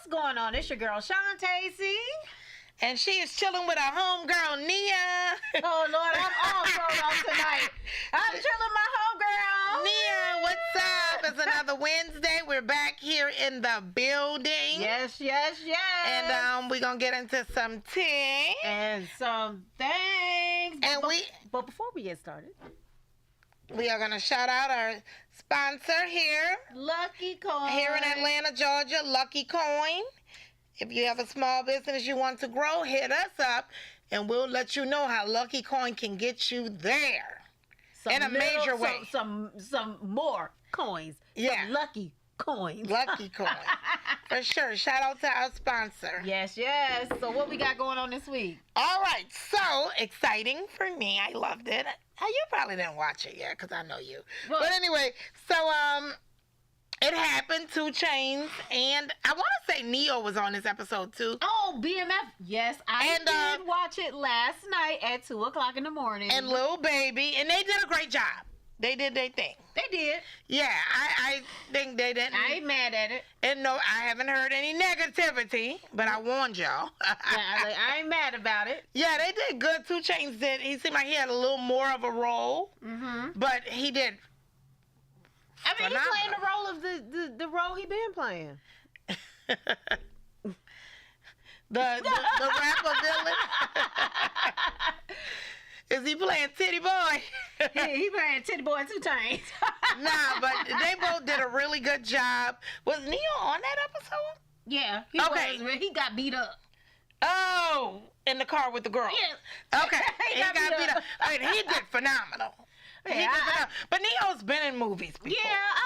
going on? It's your girl, Shantae. And she is chilling with her homegirl, Nia. Oh, Lord, I'm all thrown off tonight. I'm chilling my homegirl. Nia, what's up? It's another Wednesday. We're back here in the building. Yes. And we're going to get into some tea. And some things. But before we get started, we are going to shout out our sponsor here. Lucky Coin. Here in Atlanta, Georgia, Lucky Coin. If you have a small business you want to grow, hit us up, and we'll let you know how Lucky Coin can get you there in a major way. Some more coins. Yeah. Some Lucky Coins. Lucky Coin. For sure. Shout out to our sponsor. Yes. So what we got going on this week? All right. So exciting for me. I loved it. You probably didn't watch it yet because I know you. Well, but anyway, so it happened, 2 Chainz, and I want to say Neo was on this episode too. Oh, BMF. Yes, I did watch it last night at 2 o'clock in the morning. And Lil Baby, and they did a great job. They did their thing. They did. Yeah, I think they didn't. I ain't mad at it. And no, I haven't heard any negativity, but I warned y'all. I ain't mad about it. Yeah, they did good. 2 Chainz did. He seemed like he had a little more of a role, but he did. I mean, phenomenal. he's playing the role of the role he been playing. the rapper villain. Is he playing Titty Boy? he playing Titty Boy 2 Chainz. Nah, but they both did a really good job. Was Neo on that episode? Yeah. He got beat up. Oh, in the car with the girl. Yeah. Okay. he got beat up. I mean, he did phenomenal. But Neo's been in movies before.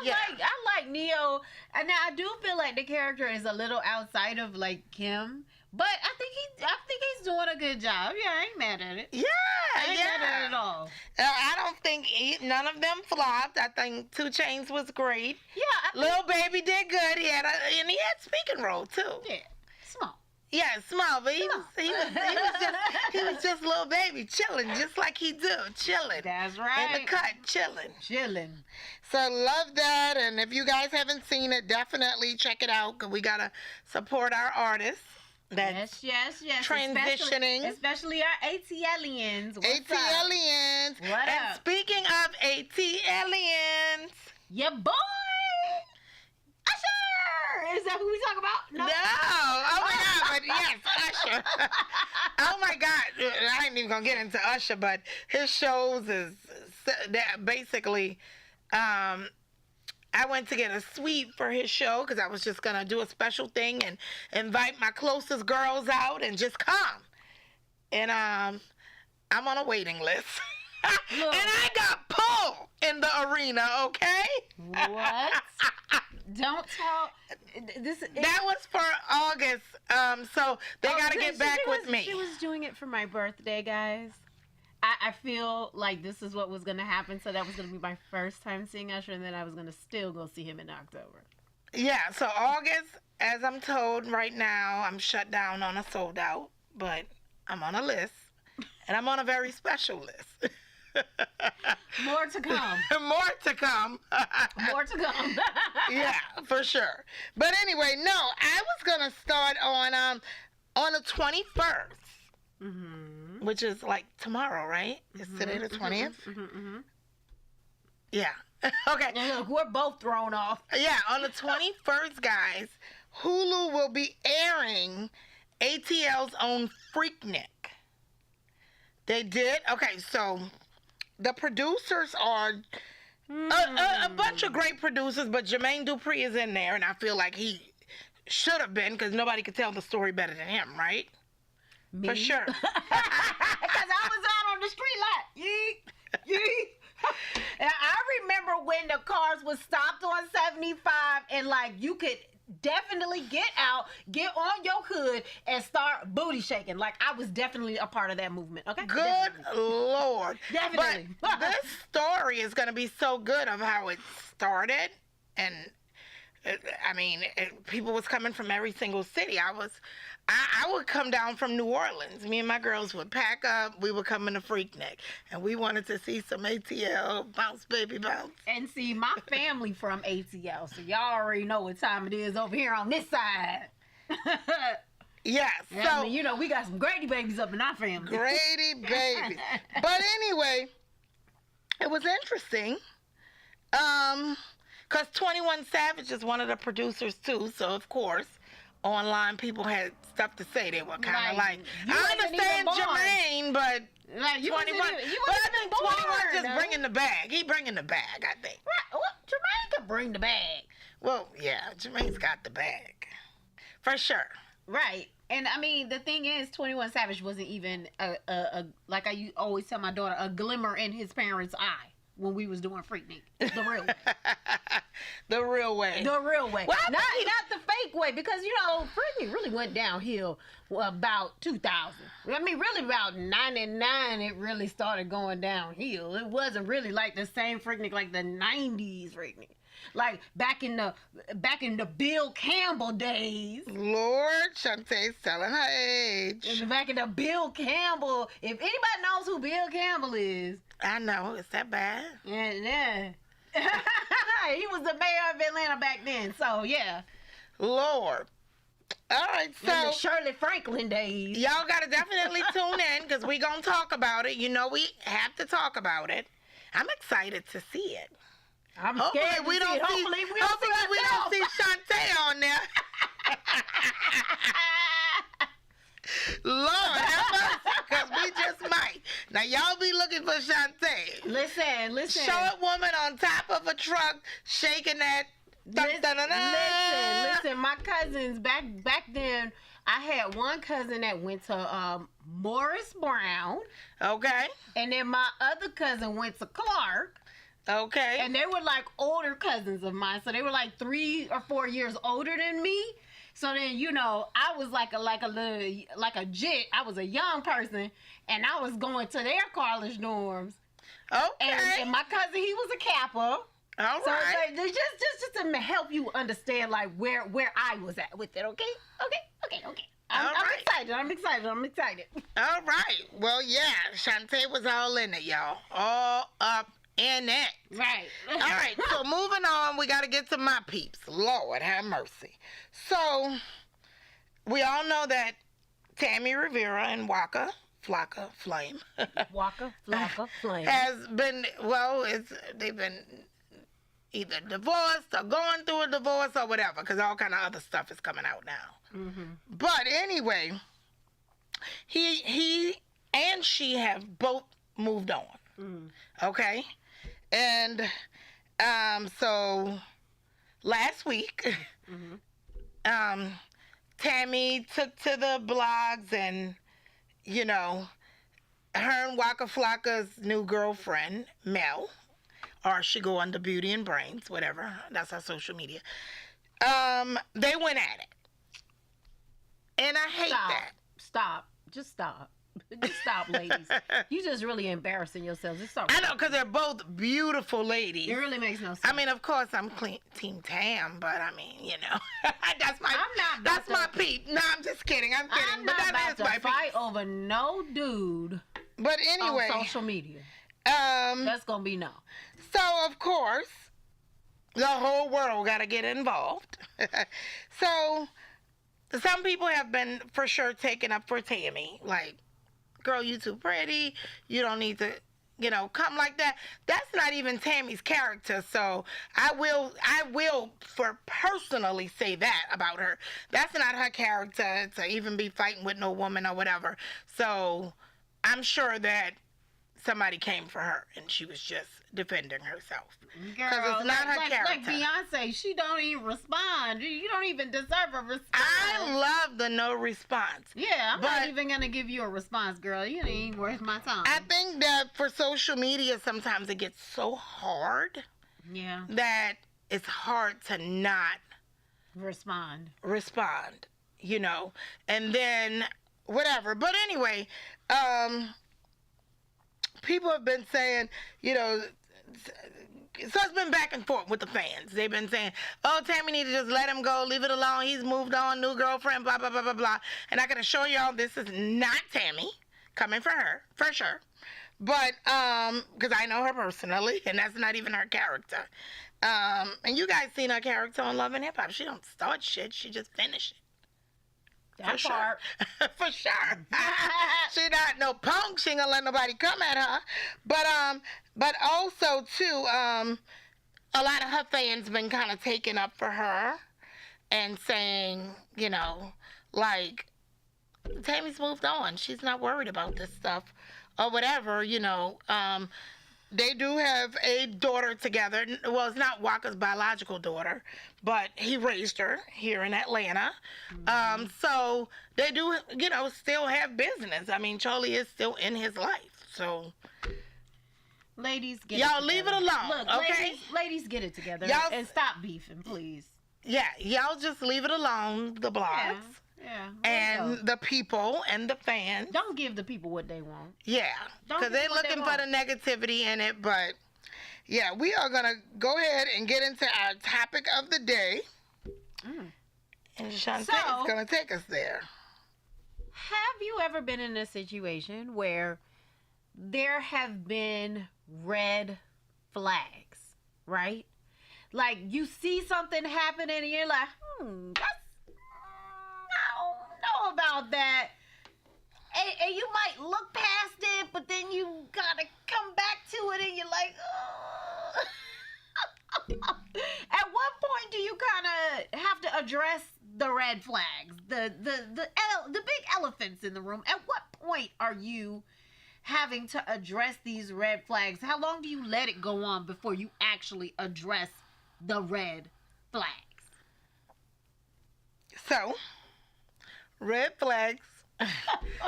Yeah, I like Neo. And now I do feel like the character is a little outside of like Kim. But I think he's doing a good job. Yeah, I ain't mad at it. Yeah, I ain't mad at it at all. I don't think none of them flopped. I think 2 Chainz was great. Yeah, Lil Baby did good. He had speaking role too. Yeah, small. Yeah, small, but he was just Lil Baby chilling, just like he do, chilling. That's right. In the cut, chilling. So love that, and if you guys haven't seen it, definitely check it out because we gotta support our artists. Yes. Transitioning. Especially our ATLians. ATLians. What and up? Speaking of ATLians. Your boy, Usher. Is that who we talk about? No. Oh my God. But yes, Usher. Oh my God. I ain't even gonna get into Usher, but his shows is basically. I went to get a suite for his show because I was just going to do a special thing and invite my closest girls out and just come. And I'm on a waiting list. And I got pulled in the arena, okay? What? Don't tell. That was for August, so they got to get back with me. She was doing it for my birthday, guys. I feel like this is what was going to happen, so that was going to be my first time seeing Usher, and then I was going to still go see him in October. Yeah, so August, as I'm told right now, I'm shut down on a sold out, but I'm on a list, and I'm on a very special list. More to come. More to come. More to come. Yeah, for sure. But anyway, no, I was going to start on the 21st. Which is like tomorrow, right? Is today the 20th? Yeah. Okay. And look, we're both thrown off. Yeah, on the 21st, guys, Hulu will be airing ATL's own Freaknik. They did? Okay, so the producers are a bunch of great producers, but Jermaine Dupri is in there, and I feel like he should have been because nobody could tell the story better than him, right? Me? For sure. Because I was out on the street like, yeet. And I remember when the cars was stopped on 75 and like you could definitely get out, get on your hood and start booty shaking. Like I was definitely a part of that movement. Okay. Good definitely. Lord. Definitely. But this story is going to be so good of how it started. And I mean, people was coming from every single city. I would come down from New Orleans. Me and my girls would pack up. We would come in the Freaknik. And we wanted to see some ATL, bounce, baby, bounce. And see, my family from ATL, so y'all already know what time it is over here on this side. Yes. Yeah, So I mean, you know, we got some Grady babies up in our family. Grady baby. But anyway, it was interesting. Because 21 Savage is one of the producers too, so of course, online people had stuff to say. They were kind of like, you I wasn't even understand born. Jermaine, but Like, you 21. wasn't even, you But wasn't I think even 21 born, just though. bringing the bag. He bringing the bag, I think. Right. Well, Jermaine could bring the bag. Well, yeah, Jermaine's got the bag. For sure. Right. And I mean, the thing is, 21 Savage wasn't even a like I always tell my daughter, a glimmer in his parents' eye when we was doing Freaknik. The real way. The real way. The real way. Well, not the fake way, because, you know, Freaknik really went downhill about 2000. I mean, really about 99 it really started going downhill. It wasn't really like the same Freaknik like the 90s Freaknik. Like back in the Bill Campbell days. Lord, Shantae's telling her age. And back in the Bill Campbell, if anybody knows who Bill Campbell is, I know, is that bad? yeah. He was the mayor of Atlanta back then, so yeah. Lord. All right, In the so Shirley Franklin days. y'all got to definitely tune in because we're going to talk about it. You know, we have to talk about it. I'm excited to see it. I'm Hopefully scared to we see don't it. see, Hopefully we don't see Shantae on there. Lord, because we just might. Now, y'all be looking for Shantae. Listen. Short woman on top of a truck shaking that. Listen. My cousins back then. I had one cousin that went to Morris Brown, Okay. and then my other cousin went to Clark, Okay. and they were like older cousins of mine. So they were like 3 or 4 years older than me. So then, you know, I was like a jit. I was a young person, and I was going to their college dorms. Okay. And my cousin, he was a Kappa. All So right. it's like, just to help you understand like where I was at with it, okay? I'm excited. All right. Well, yeah, Shantae was all in it, y'all. All up in it. Right. All right, so moving on, we got to get to my peeps. Lord have mercy. So, we all know that Tammy Rivera and Waka Flocka Flame Waka Flocka Flame. has been, they've been either divorced or going through a divorce or whatever, because all kind of other stuff is coming out now. Mm-hmm. But anyway, he and she have both moved on. Mm. Okay? And so last week, Mm-hmm. Tammy took to the blogs and, you know, her and Waka Flocka's new girlfriend, Mel, or she go under Beauty and Brains, whatever. That's her social media. They went at it. And I hate that. Stop. Just stop. Just stop, ladies. You just really embarrassing yourselves. Just stop. I know, because they're both beautiful ladies. It really makes no sense. I mean, of course, I'm Team Tam, but I mean, you know, that's my I'm not that's my about to- peep. No, I'm just kidding. I'm kidding. I'm but not that about is to my fight peep. over no dude But anyway, on social media. um, That's gonna be no. so of course, the whole world got to get involved. So some people have been for sure taken up for Tammy, like, girl, you too pretty. You don't need to, you know, come like that. That's not even Tammy's character. So I will for personally say that about her. That's not her character to even be fighting with no woman or whatever. So I'm sure that somebody came for her and she was just defending herself. Girl, it's not her like character. Beyonce, she don't even respond. You don't even deserve a response. I love the no response. Yeah, I'm But- not even gonna give you a response, girl. You ain't even worth my time. I think that for social media, sometimes it gets so hard Yeah, that it's hard to not respond. respond, you know, and then whatever. But anyway, people have been saying, you know, so it's been back and forth with the fans. They've been saying, oh, Tammy need to just let him go, leave it alone. He's moved on, new girlfriend, blah, blah, blah, blah, blah. And I can assure y'all this is not Tammy coming for her, for sure. But, because I know her personally, and that's not even her character. And you guys seen her character on Love and Hip Hop. She don't start shit. She just finish it. That for part. sure. For sure. She not no punk. She ain't gonna let nobody come at her. But also too, a lot of her fans been kind of taking up for her and saying, you know, like, Tammy's moved on. She's not worried about this stuff or whatever, you know. They do have a daughter together. Well, it's not Walker's biological daughter, but he raised her here in Atlanta. So they do, you know, still have business. I mean, Charlie is still in his life. So Ladies, get y'all it together. leave it alone, Look, okay? ladies, get it together and stop beefing, please. Yeah, y'all just leave it alone, the blogs. Yeah. And the people and the fans. Don't give the people what they want. Yeah, Don't because give they're them what they looking for the negativity in it. But yeah, we are going to go ahead and get into our topic of the day. And Shantae is going to take us there. Have you ever been in a situation where there have been red flags, right? Like you see something happening and you're like, I don't know about that. And you might look past it, but then you gotta come back to it and you're like, oh. At what point do you kind of have to address the red flags, the big elephants in the room? At what point are you having to address these red flags? How long do you let it go on before you actually address the red flags? So, red flags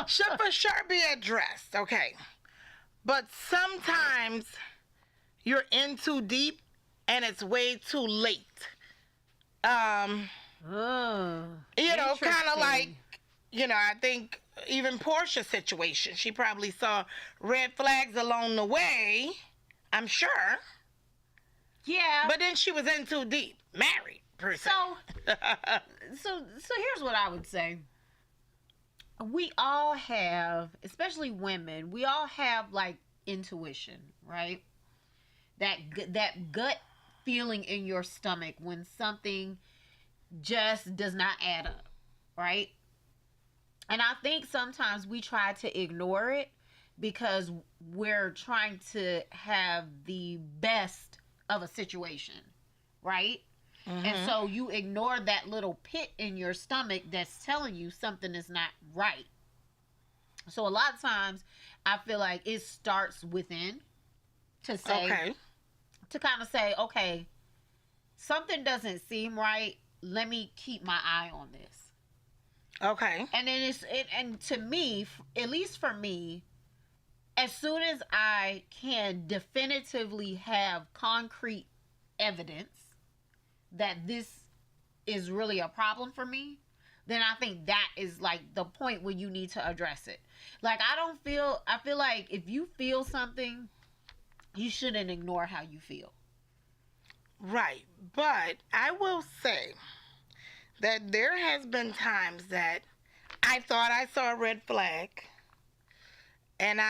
should for sure be addressed, okay? But sometimes you're in too deep and it's way too late. You know, kind of like, you know, I think even Portia's situation, she probably saw red flags along the way, I'm sure. Yeah. But then she was in too deep, married, per se. So here's what I would say. We all have, especially women, we all have like intuition, right? That gut feeling in your stomach when something just does not add up, right? And I think sometimes we try to ignore it because we're trying to have the best of a situation, right? Mm-hmm. And so you ignore that little pit in your stomach that's telling you something is not right. So a lot of times I feel like it starts within to say, to kind of say, okay, something doesn't seem right. Let me keep my eye on this. Okay. And then and to me, at least for me, as soon as I can definitively have concrete evidence that this is really a problem for me, then I think that is like the point where you need to address it. Like I feel like if you feel something, you shouldn't ignore how you feel. Right. But I will say that there has been times that I thought I saw a red flag and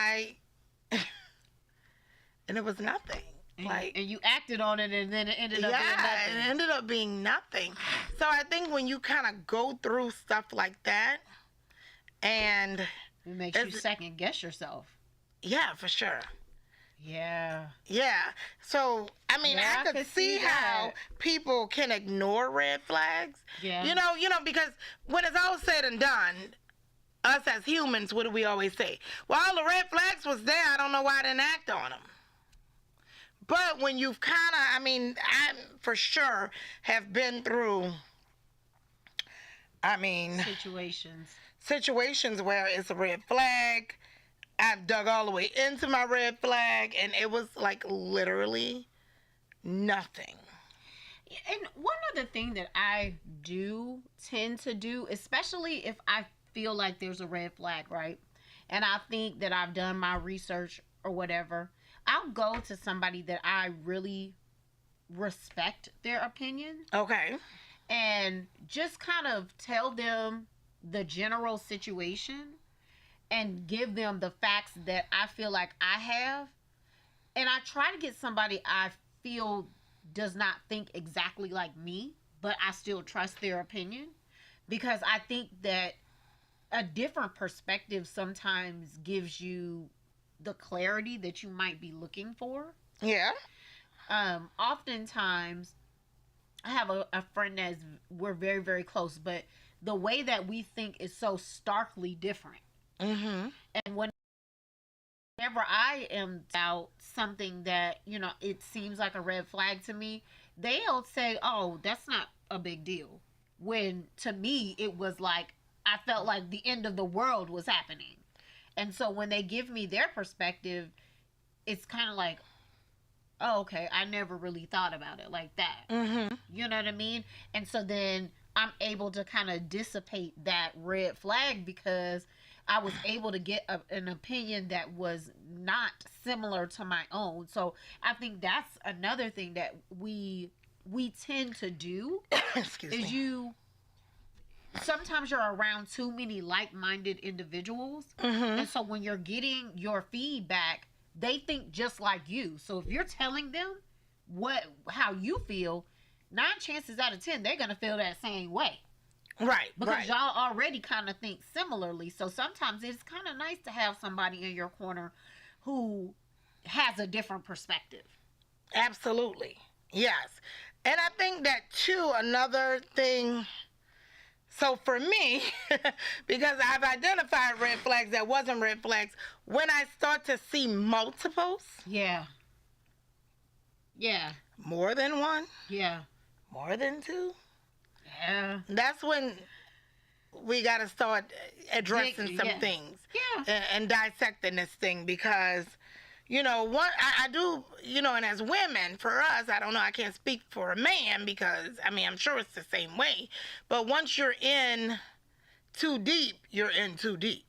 and it was nothing. And you acted on it and then it ended up being nothing. It ended up being nothing. So I think when you kind of go through stuff like that and it makes you second guess yourself. Yeah, for sure. Yeah. Yeah. So, I mean, I could see how people can ignore red flags. Yeah. You know, because when it's all said and done, us as humans, what do we always say? Well, all the red flags was there. I don't know why I didn't act on them. But when you've kind of, I mean, I for sure have been through, situations where it's a red flag. I've dug all the way into my red flag, and it was like literally nothing. And one other thing that I do tend to do, especially if I feel like there's a red flag, right? And I think that I've done my research or whatever, I'll go to somebody that I really respect their opinion. Okay. And just kind of tell them the general situation and give them the facts that I feel like I have. And I try to get somebody I feel does not think exactly like me, but I still trust their opinion. Because I think that a different perspective sometimes gives you the clarity that you might be looking for. Yeah. Oftentimes I have a friend that's, we're very, very close, but the way that we think is so starkly different. Mm-hmm. And whenever I am out something that, it seems like a red flag to me, they'll say, oh, that's not a big deal. When to me, it was like, I felt like the end of the world was happening. And so when they give me their perspective, it's kind of like, oh, okay, I never really thought about it like that. Mm-hmm. You know what I mean? And so then I'm able to kind of dissipate that red flag because I was able to get an opinion that was not similar to my own. So I think that's another thing that we tend to do. Excuse is me. Sometimes you're around too many like-minded individuals. Mm-hmm. And so when you're getting your feedback, they think just like you. So if you're telling them how you feel, 9 chances out of 10 they're gonna feel that same way. Right. Because y'all already kind of think similarly. So sometimes it's kind of nice to have somebody in your corner who has a different perspective. Absolutely. Yes. And I think that too, another thing. So for me, because I've identified red flags that wasn't red flags, when I start to see multiples. Yeah. Yeah. More than one. Yeah. More than 2. Yeah. That's when we got to start addressing some things. Yeah. And dissecting this thing because, I do, and as women, for us, I don't know, I can't speak for a man because, I'm sure it's the same way. But once you're in too deep, you're in too deep.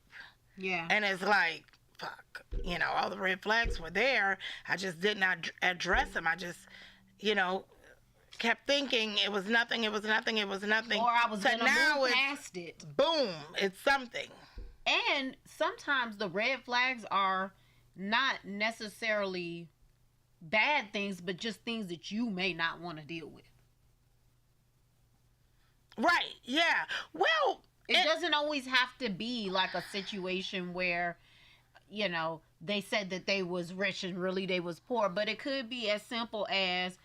Yeah. And it's like, fuck, all the red flags were there. I just did not address them. I just, kept thinking it was nothing. Or I was going to move past it. Boom, it's something. And sometimes the red flags are not necessarily bad things, but just things that you may not want to deal with. Right, yeah. Well, it doesn't always have to be like a situation where, they said that they was rich and really they was poor, but it could be as simple as,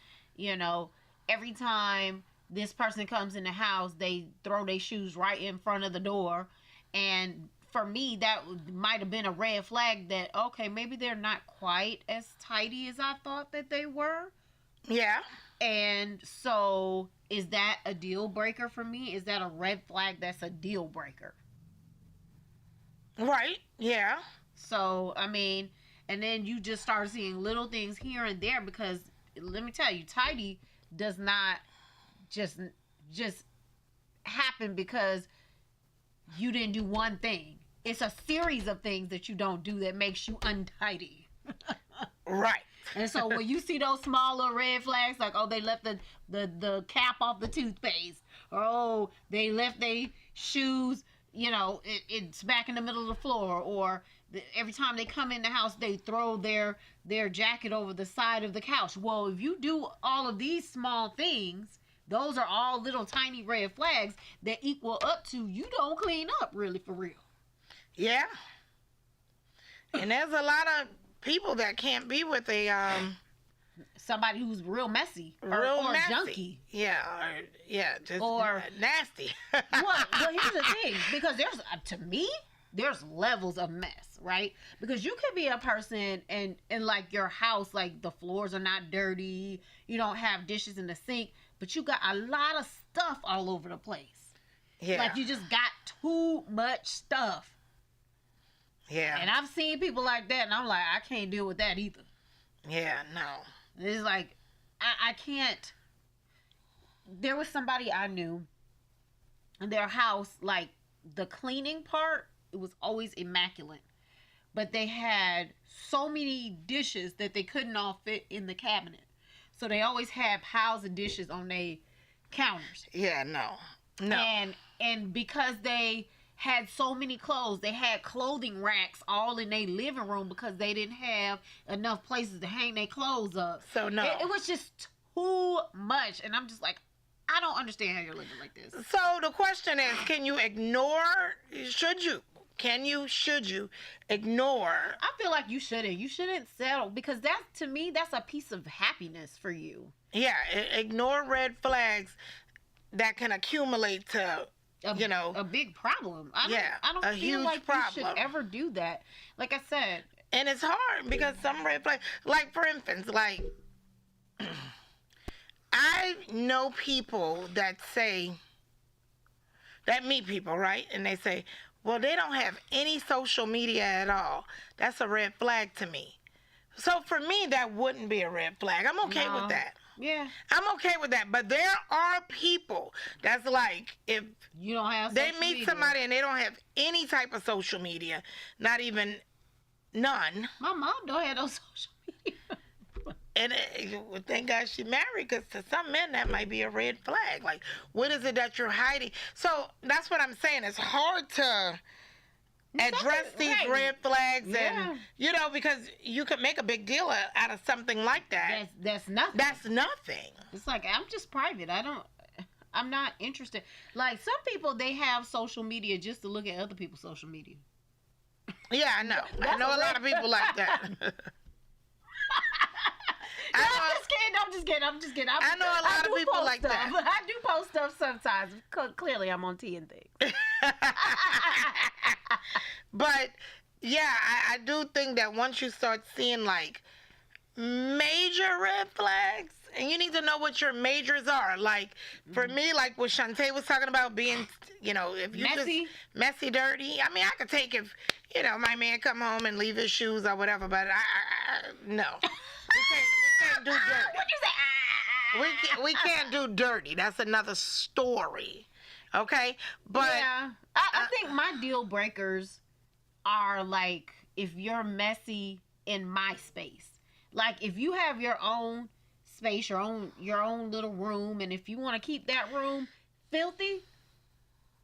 every time this person comes in the house, they throw their shoes right in front of the door. And for me, that might have been a red flag that, okay, maybe they're not quite as tidy as I thought that they were. Yeah. And so is that a deal breaker for me? Is that a red flag that's a deal breaker? Right. Yeah. So, and then you just start seeing little things here and there because let me tell you, tidy does not just happen because you didn't do one thing. It's a series of things that you don't do that makes you untidy. Right. And so when you see those small little red flags, like, oh, they left the cap off the toothpaste, or oh, they left their shoes, it's back in the middle of the floor, or every time they come in the house, they throw their jacket over the side of the couch. Well, if you do all of these small things, those are all little tiny red flags that equal up to you don't clean up really for real. Yeah. And there's a lot of people that can't be with a somebody who's real messy or messy. junky. Yeah, just nasty. well, here's the thing, because there's levels of mess, right? Because you could be a person and like your house, like the floors are not dirty, you don't have dishes in the sink, but you got a lot of stuff all over the place. Yeah. Like you just got too much stuff. Yeah. And I've seen people like that, and I'm like, I can't deal with that either. Yeah, no. It's like, I can't. There was somebody I knew, in their house, like, the cleaning part, it was always immaculate. But they had so many dishes that they couldn't all fit in the cabinet. So they always had piles of dishes on their counters. Yeah, no. And because they had so many clothes, they had clothing racks all in their living room because they didn't have enough places to hang their clothes up. So no. It was just too much. And I'm just like, I don't understand how you're living like this. So the question is, can you ignore? Should you ignore? I feel like you shouldn't. You shouldn't settle because to me, that's a piece of happiness for you. Yeah, ignore red flags that can accumulate to, A big problem. I don't a feel huge like problem. you should ever do that. Like I said. And it's hard because some red flags, like for instance, like I know people that meet people, right? And they say, well, they don't have any social media at all. That's a red flag to me. So for me, that wouldn't be a red flag. I'm okay with that. Yeah. I'm okay with that. But there are people that's like, if you don't have they social meet media. somebody and they don't have any type of social media, not even none. My mom don't have no social media. And thank God she married, because to some men that might be a red flag. Like, what is it that you're hiding? So that's what I'm saying. It's hard to address these red flags, and because you could make a big deal out of something like that. That's nothing. That's nothing. It's like, I'm just private. I'm not interested. Like, some people, they have social media just to look at other people's social media. Yeah, I know. I know a lot of people like that. I'm just kidding. I know a lot of people like that. I do post stuff sometimes. Clearly, I'm on T and things. But yeah, I do think that once you start seeing like major red flags, and you need to know what your majors are. Like for me, like what Shantae was talking about, being, if you messy, dirty. I mean, I could take if my man come home and leave his shoes or whatever, but no, we can't do dirty. What'd you say? We can't do dirty. That's another story. Okay, but yeah, I think my deal breakers are like if you're messy in my space. Like if you have your own space, your own little room, and if you want to keep that room filthy,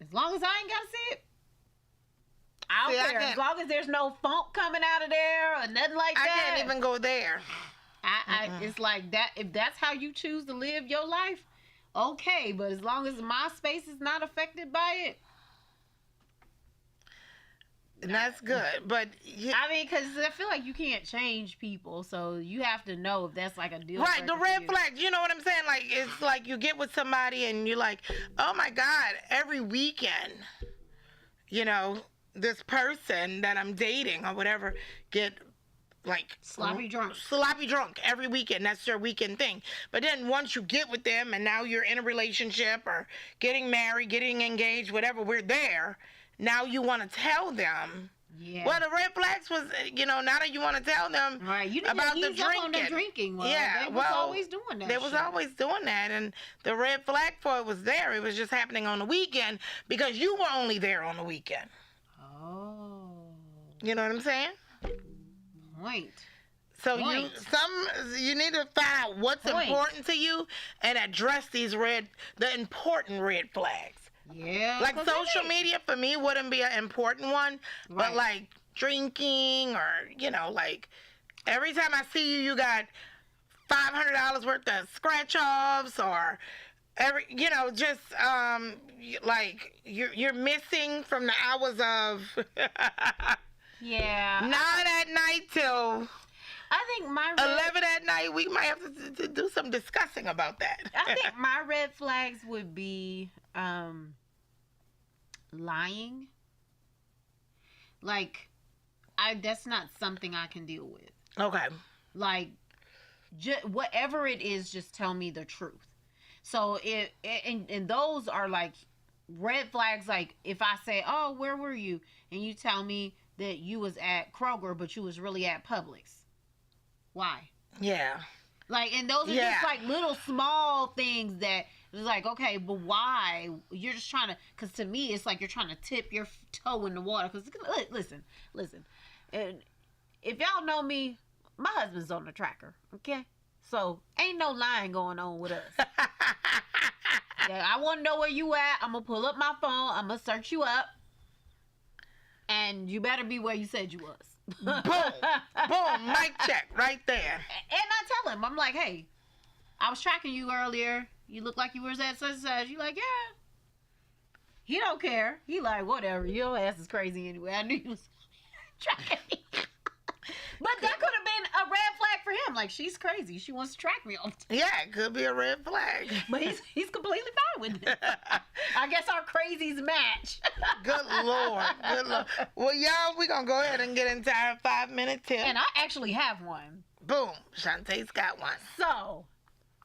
as long as I ain't gotta see it, I don't care. As long as there's no funk coming out of there or nothing like that. I can't even go there. It's like that. If that's how you choose to live your life, okay. But as long as my space is not affected by it, and that's good. But because I feel like you can't change people, so you have to know if that's like a deal. Right, the red flags. You know what I'm saying? Like it's like you get with somebody and you're like, oh my God, every weekend, this person that I'm dating or whatever get like sloppy drunk every weekend. That's their weekend thing. But then once you get with them and now you're in a relationship or getting married, getting engaged, whatever, we're there. Now you want to tell them. Yeah. Well, the red flags was, now that you want to tell them about the drinking. Well, they was always doing that. They was always doing that, and the red flag for it was there. It was just happening on the weekend because you were only there on the weekend. Oh. You know what I'm saying? Point. So you need to find out what's important to you and address the important red flags. Yeah. Like social media for me wouldn't be an important one, but like drinking or like every time I see you, you got $500 worth of scratch offs or just like you're missing from the hours of 9 at night till I think my 11 at night. We might have to do some discussing about that. I think my red flags would be lying. Like that's not something I can deal with. Okay. Like whatever it is, just tell me the truth. So and those are like red flags. Like if I say, oh, where were you? And you tell me that you was at Kroger, but you was really at Publix. Why? Yeah. Like, and those are just like little small things that it's like, okay, but why? You're just trying to, because to me, it's like you're trying to tip your toe in the water. Because listen. And if y'all know me, my husband's on the tracker, okay? So ain't no lying going on with us. I want to know where you at. I'm going to pull up my phone. I'm going to search you up. And you better be where you said you was. Boom. Boom. Mic check right there. And I tell him, I'm like, hey, I was tracking you earlier. You look like you was at such and such. You like, yeah. He don't care. He like, whatever. Your ass is crazy anyway. I knew you was tracking me. But that could have been a red flag for him. Like, she's crazy. She wants to track me all the time. Yeah, it could be a red flag. But he's completely fine with it. I guess our crazies match. Good Lord. Good Lord. Well, y'all, we're going to go ahead and get into our 5-minute tip. And I actually have one. Boom. Shantae's got one. So,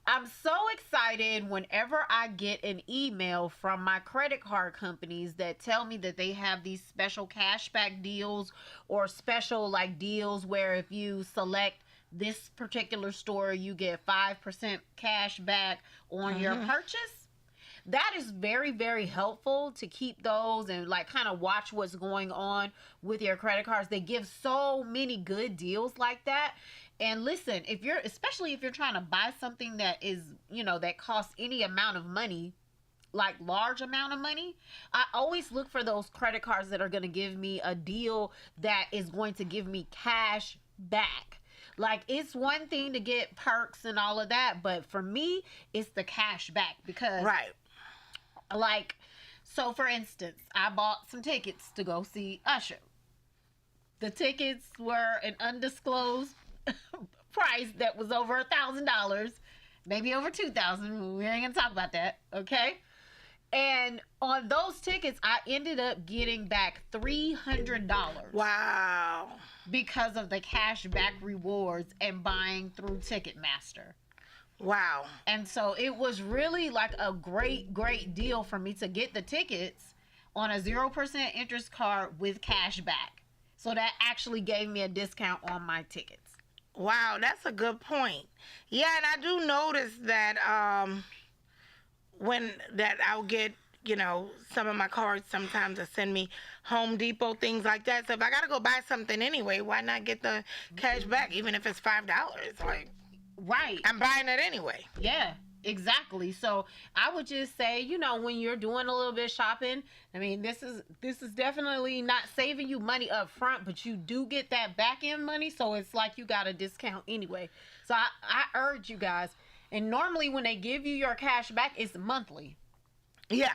I'm so excited whenever I get an email from my credit card companies that tell me that they have these special cashback deals or special like deals where if you select this particular store, you get 5% cash back on your purchase. That is very, very helpful to keep those and like kind of watch what's going on with your credit cards. They give so many good deals like that. And listen, especially if you're trying to buy something that is, that costs any amount of money, like large amount of money, I always look for those credit cards that are going to give me a deal that is going to give me cash back. Like, it's one thing to get perks and all of that, but for me, it's the cash back because, right. Like, so for instance, I bought some tickets to go see Usher. The tickets were an undisclosed price that was over $1,000, maybe over $2,000. We ain't gonna talk about that, okay? And on those tickets, I ended up getting back $300. Wow. Because of the cash back rewards and buying through Ticketmaster. Wow. And so it was really like a great, great deal for me to get the tickets on a 0% interest card with cash back. So that actually gave me a discount on my tickets. Wow, that's a good point. Yeah, and I do notice that I'll get, some of my cards sometimes to send me Home Depot, things like that. So if I got to go buy something anyway, why not get the cash back, even if it's $5? Like, right. I'm buying it anyway. Yeah, exactly. So I would just say, when you're doing a little bit of shopping, I mean, this is definitely not saving you money up front, but you do get that back end money. So it's like you got a discount anyway. So I urge you guys. And normally when they give you your cash back, it's monthly. Yeah.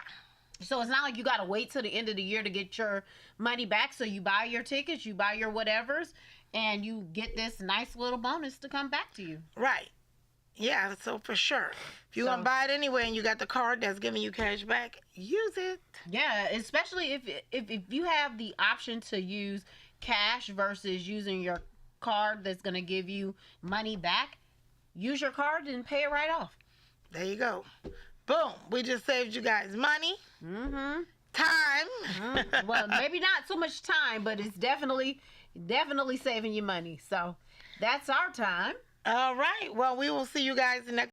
So it's not like you got to wait till the end of the year to get your money back. So you buy your tickets, you buy your whatevers, and you get this nice little bonus to come back to you. Right. Yeah, so for sure. If you're going to buy it anyway and you got the card that's giving you cash back, use it. Yeah, especially if you have the option to use cash versus using your card that's going to give you money back, use your card and pay it right off. There you go. Boom. We just saved you guys money. Mm-hmm. Time. Mm-hmm. Well, maybe not so much time, but it's definitely saving you money. So that's our time. All right. Well, we will see you guys next